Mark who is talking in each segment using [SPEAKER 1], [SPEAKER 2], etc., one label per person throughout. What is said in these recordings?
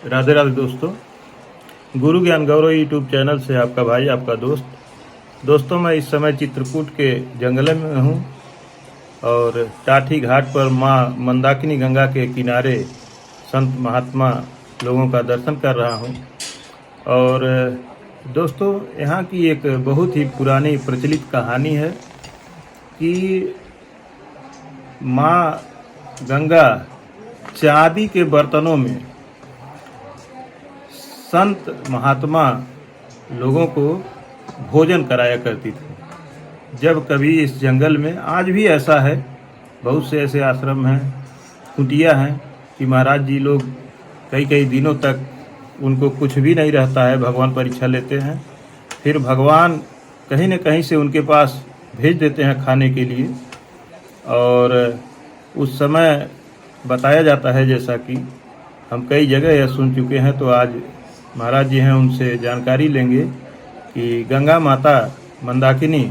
[SPEAKER 1] राधे राधे दोस्तों, गुरु ज्ञान गौरव YouTube channel से आपका भाई आपका दोस्तों मैं इस समय चित्रकूट के जंगल में हूँ और टाठी घाट पर माँ मंदाकिनी गंगा के किनारे संत महात्मा लोगों का दर्शन कर रहा हूँ। और दोस्तों, यहाँ की एक बहुत ही पुरानी प्रचलित कहानी है कि माँ गंगा चांदी के बर्तनों में संत महात्मा लोगों को भोजन कराया करती थी। जब कभी इस जंगल में, आज भी ऐसा है, बहुत से ऐसे आश्रम हैं, कुटिया हैं कि महाराज जी लोग कई दिनों तक उनको कुछ भी नहीं रहता है, भगवान परीक्षा लेते हैं, फिर भगवान कहीं न कहीं से उनके पास भेज देते हैं खाने के लिए। और उस समय बताया जाता है, जैसा कि हम कई जगह यह सुन चुके हैं, तो आज महाराज जी हैं उनसे जानकारी लेंगे कि गंगा माता मंदाकिनी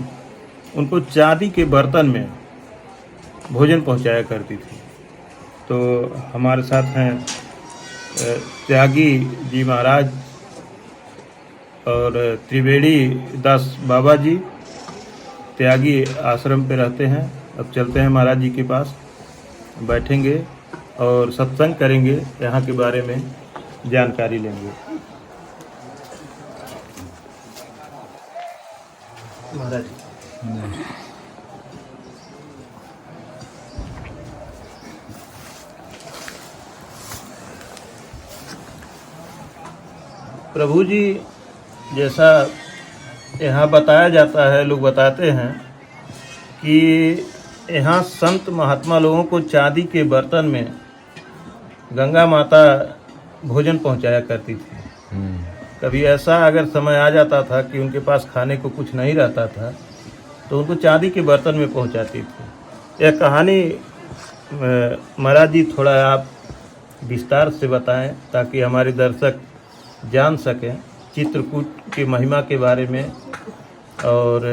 [SPEAKER 1] उनको चांदी के बर्तन में भोजन पहुंचाया करती थी। तो हमारे साथ हैं त्यागी जी महाराज और त्रिवेणी दास बाबा जी, त्यागी आश्रम पे रहते हैं। अब चलते हैं महाराज जी के पास, बैठेंगे और सत्संग करेंगे, यहाँ के बारे में जानकारी लेंगे। महाराज प्रभु जी, जैसा यहाँ बताया जाता है, लोग बताते हैं कि यहाँ संत महात्मा लोगों को चांदी के बर्तन में गंगा माता भोजन पहुँचाया करती थी। कभी ऐसा अगर समय आ जाता था कि उनके पास खाने को कुछ नहीं रहता था, तो उनको चांदी के बर्तन में पहुँचाती थी। यह कहानी महाराज जी थोड़ा आप विस्तार से बताएं, ताकि हमारे दर्शक जान सकें चित्रकूट की महिमा के बारे में और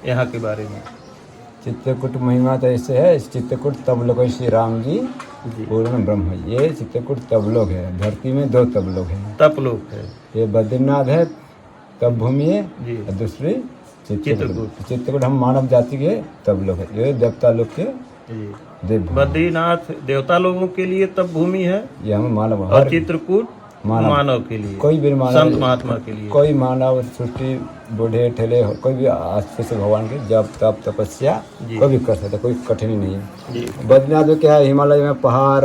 [SPEAKER 1] यहाँ के बारे में।
[SPEAKER 2] चित्रकूट महिमा तो ऐसे है, चित्रकूट तब लोग श्री राम जी पूर्ण ब्रह्म। ये चित्रकूट तब लोग है, धरती में दो तब लोग हैं।
[SPEAKER 1] तप लोग है,
[SPEAKER 2] ये बद्रीनाथ है तब भूमि है, और दूसरी
[SPEAKER 1] चित्रकूट।
[SPEAKER 2] चित्रकूट हम मानव जाति के तब लोग है, ये देवता लोग के देव।
[SPEAKER 1] बद्रीनाथ देवता लोगों के लिए तब भूमि है,
[SPEAKER 2] ये हम मानव,
[SPEAKER 1] और चित्रकूट मानव के लिए,
[SPEAKER 2] कोई भी मानव,
[SPEAKER 1] संत महात्मा के लिए।
[SPEAKER 2] कोई मानव सृष्टि बूढ़े ठेले कोई भी आस्ते से भगवान के जब तप तपस्या कोई भी कर सकता, कोई कठिन नहीं है। बद्रीनाथ में क्या है, हिमालय में पहाड़,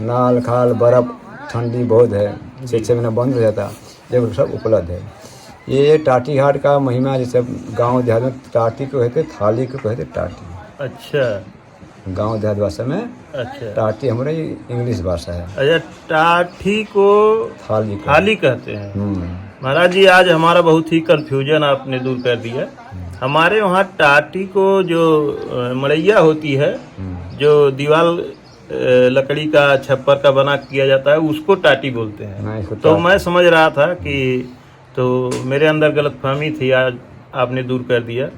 [SPEAKER 2] नाल खाल, बर्फ, ठंडी बहुत है, 6 महीना बंद हो जाता, जब सब उपलब्ध है। ये टाटी घाट का महिमा, जैसे गाँव देहात में टाटी को कहते, थाली को कहते टाटी।
[SPEAKER 1] अच्छा,
[SPEAKER 2] गाँव देहात भाषा में
[SPEAKER 1] अच्छा,
[SPEAKER 2] टाटी हमारा इंग्लिश भाषा है।
[SPEAKER 1] अच्छा, टाठी को थाली कहते हैं। महाराज जी, आज हमारा बहुत ही कंफ्यूजन आपने दूर कर दिया। हमारे वहाँ टाटी को जो मड़ैया होती है, जो दीवार लकड़ी का छप्पर का बना किया जाता है, उसको टाटी बोलते हैं। तो मैं समझ रहा था कि, तो मेरे अंदर गलतफहमी थी, आज आपने दूर कर दिया।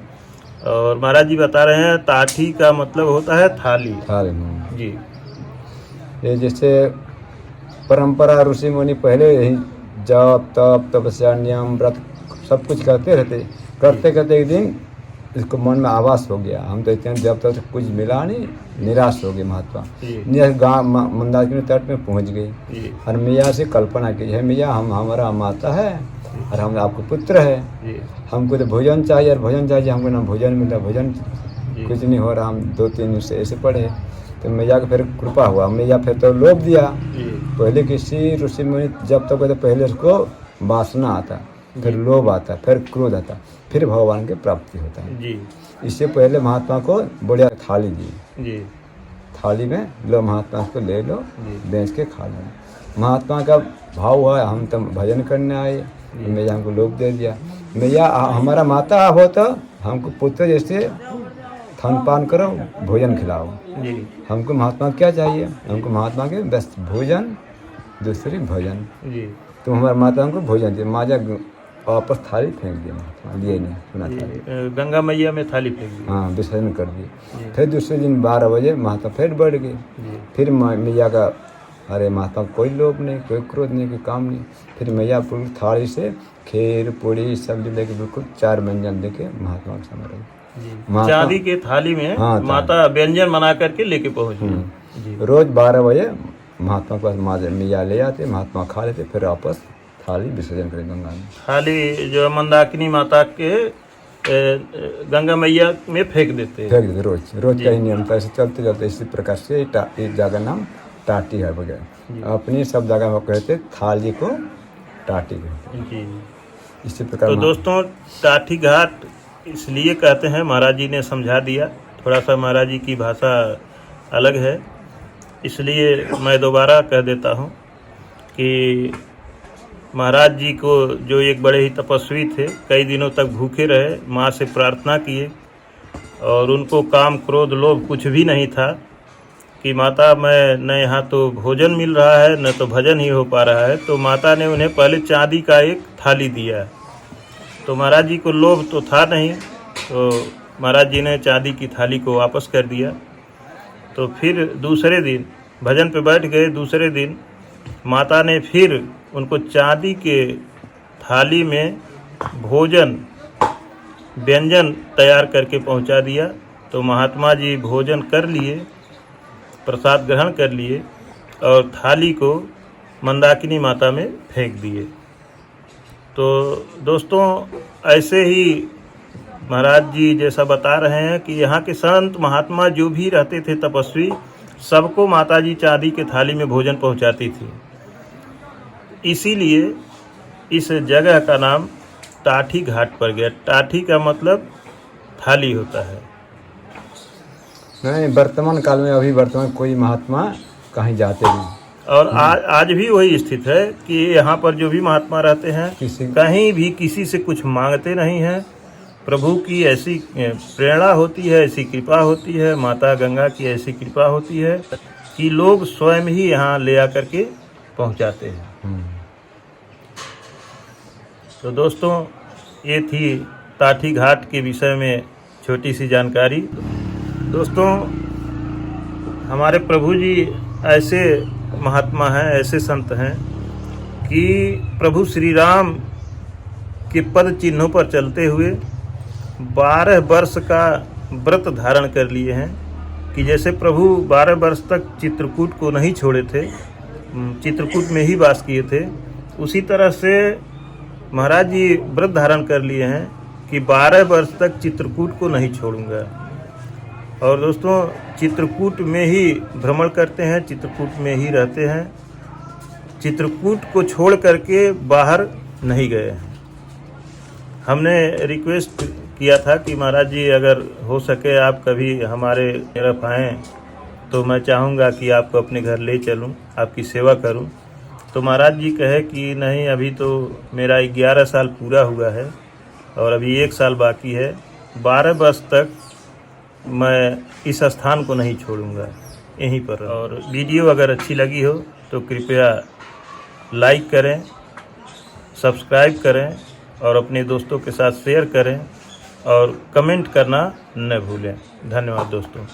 [SPEAKER 1] और महाराज जी बता रहे हैं टाठी का मतलब होता है थाली। जी,
[SPEAKER 2] ये जैसे परंपरा ऋषि मुनि पहले यही जप तप तपस्या नियम व्रत सब कुछ करते करते एक दिन इसको मन में आवास हो गया, हम तो इतने जब तक कुछ मिला नहीं, निराश हो गए महात्मा। गाँव मंदाकिनी तट में पहुंच गई और मैया से कल्पना की, है मैया, हम हमारा माता है और हम आपको पुत्र है, हमको तो भोजन चाहिए, और भोजन चाहिए, हमको ना भोजन मिल रहा, भोजन कुछ नहीं हो रहा। हम 2-3 दिन से ऐसे पढ़े, तो मैया का फिर कृपा हुआ, मैया फिर तो लोभ दिया। पहले किसी ऋषि मुनि जब तक तो पहले उसको वासना आता, फिर लोभ आता, फिर क्रोध आता, फिर भगवान की प्राप्ति होता है। इससे पहले महात्मा को बढ़िया थाली दी, थाली में लो महात्मा को ले लो, बेच के खा लो। महात्मा का भाव हुआ, हम तो भजन करने आए, मैया हमको लोभ दे दिया। मैया, हमारा माता हो तो हमको पुत्र जैसे खान करो, भोजन खिलाओ। हमको महात्मा क्या चाहिए, हमको महात्मा के बस भोजन, दूसरी भोजन। तुम हमारे माता हमको भोजन दिए, माजा वापस थाली फेंक दिया, महात्मा लिए नहीं, सुना थाली
[SPEAKER 1] गंगा मैया में थाली फेंक दी।
[SPEAKER 2] हाँ, विसर्जन कर दिए। फिर दूसरे दिन 12 बजे महात्मा फिर बढ़ गए, फिर मैया का अरे महात्मा कोई लोभ नहीं, कोई क्रोध नहीं, कोई काम नहीं। फिर मैया पूरी थाली से खीर पूड़ी सब्जी लेके बिल्कुल 4 व्यंजन देके महात्मा के सामने रखी।
[SPEAKER 1] चांदी के थाली में
[SPEAKER 2] हाँ,
[SPEAKER 1] माता व्यंजन बना करके लेके पहुंच गई। जी।
[SPEAKER 2] रोज 12 बजे महात्मा के पास मैया ले आते, महात्मा खा लेते, फिर वापस थाली विसर्जन करें गंगा में।
[SPEAKER 1] थाली जो मंदाकिनी माता के गंगा मैया में फेंक देते हैं।
[SPEAKER 2] फेंक देते रोज का ही नियम था। ऐसे चलते चलते इसी प्रकार से इस जगह नाम टाटी है वगैरह। अपनी सब जगह वो कहते थाली को टाटी कहते।
[SPEAKER 1] जी।
[SPEAKER 2] इसी प्रकार
[SPEAKER 1] तो दोस्तों टाटी घाट इसलिए कहते हैं, महाराज जी ने समझा दिया। थोड़ा सा महाराज जी की भाषा अलग है, इसलिए मैं दोबारा कह देता हूँ कि महाराज जी को जो एक बड़े ही तपस्वी थे, कई दिनों तक भूखे रहे, माँ से प्रार्थना किए और उनको काम क्रोध लोभ कुछ भी नहीं था कि माता मैं न यहाँ तो भोजन मिल रहा है न तो भजन ही हो पा रहा है। तो माता ने उन्हें पहले चांदी का एक थाली दिया। तो महाराज जी को लोभ तो था नहीं, तो महाराज जी ने चांदी की थाली को वापस कर दिया। तो फिर दूसरे दिन भजन पे बैठ गए। दूसरे दिन माता ने फिर उनको चांदी के थाली में भोजन व्यंजन तैयार करके पहुंचा दिया। तो महात्मा जी भोजन कर लिए, प्रसाद ग्रहण कर लिए और थाली को मंदाकिनी माता में फेंक दिए। तो दोस्तों ऐसे ही महाराज जी जैसा बता रहे हैं कि यहाँ के संत महात्मा जो भी रहते थे तपस्वी, सबको माता जी चांदी के थाली में भोजन पहुँचाती थी। इसीलिए इस जगह का नाम टाटी घाट पड़ गया। टाटी का मतलब थाली होता है।
[SPEAKER 2] नहीं, वर्तमान काल में अभी वर्तमान कोई महात्मा कहीं जाते नहीं।
[SPEAKER 1] और आज भी वही स्थित है कि यहाँ पर जो भी महात्मा रहते हैं कहीं भी किसी से कुछ मांगते नहीं हैं। प्रभु की ऐसी प्रेरणा होती है, ऐसी कृपा होती है, माता गंगा की ऐसी कृपा होती है कि लोग स्वयं ही यहाँ ले आकर के पहुँचाते हैं। तो दोस्तों ये थी टाटी घाट के विषय में छोटी सी जानकारी। दोस्तों हमारे प्रभु जी ऐसे महात्मा हैं, ऐसे संत हैं कि प्रभु श्री राम के पद चिन्हों पर चलते हुए 12 वर्ष का व्रत धारण कर लिए हैं। कि जैसे प्रभु 12 वर्ष तक चित्रकूट को नहीं छोड़े थे, चित्रकूट में ही वास किए थे, उसी तरह से महाराज जी व्रत धारण कर लिए हैं कि 12 वर्ष तक चित्रकूट को नहीं छोड़ूंगा। और दोस्तों चित्रकूट में ही भ्रमण करते हैं, चित्रकूट में ही रहते हैं, चित्रकूट को छोड़ करके बाहर नहीं गए। हमने रिक्वेस्ट किया था कि महाराज जी अगर हो सके आप कभी हमारे तरफ आएँ तो मैं चाहूँगा कि आपको अपने घर ले चलूँ, आपकी सेवा करूँ। तो महाराज जी कहे कि नहीं, अभी तो मेरा 11 साल पूरा हुआ है और अभी 1 साल बाकी है, 12 वर्ष तक मैं इस स्थान को नहीं छोड़ूंगा, यहीं पर। और वीडियो अगर अच्छी लगी हो तो कृपया लाइक करें, सब्सक्राइब करें और अपने दोस्तों के साथ शेयर करें और कमेंट करना न भूलें। धन्यवाद दोस्तों।